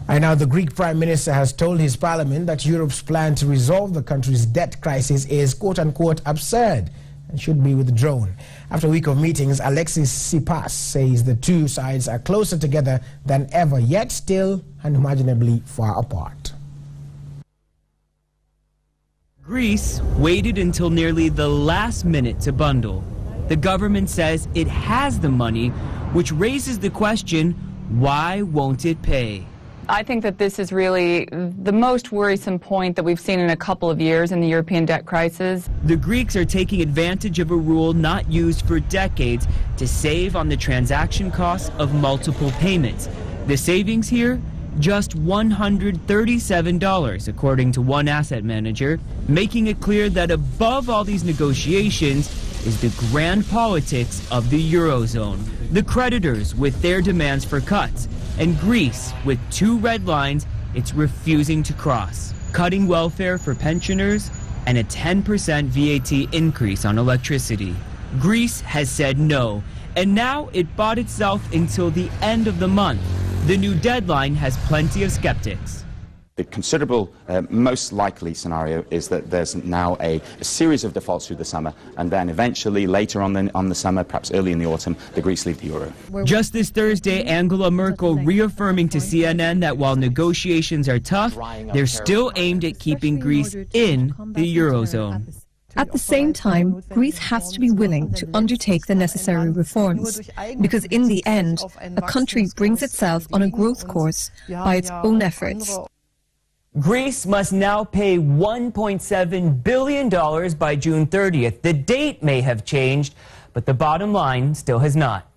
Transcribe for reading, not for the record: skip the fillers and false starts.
And now the Greek Prime Minister has told his parliament that Europe's plan to resolve the country's debt crisis is quote-unquote absurd and should be withdrawn. After a week of meetings, Alexis Tsipras says the two sides are closer together than ever, yet still unimaginably far apart. Greece waited until nearly the last minute to bundle. The government says it has the money, which raises the question, why won't it pay? I think that this is really the most worrisome point that we've seen in a couple of years in the European debt crisis. The Greeks are taking advantage of a rule not used for decades to save on the transaction costs of multiple payments. The savings here? Just $137, according to one asset manager, making it clear that above all these negotiations is the grand politics of the Eurozone. The creditors with their demands for cuts, and Greece with two red lines it's refusing to cross: cutting welfare for pensioners and a 10% VAT increase on electricity. Greece has said no, and now it bought itself until the end of the month. The new deadline has plenty of skeptics. The considerable, most likely scenario is that there's now a series of defaults through the summer, and then eventually later on the summer, perhaps early in the autumn, the Greeks leave the euro. Just this Thursday, Angela Merkel reaffirming to CNN that while negotiations are tough, they're still aimed at keeping Greece in the eurozone. At the same time, Greece has to be willing to undertake the necessary reforms, because in the end, a country brings itself on a growth course by its own efforts. Greece must now pay $1.7 billion by June 30th. The date may have changed, but the bottom line still has not.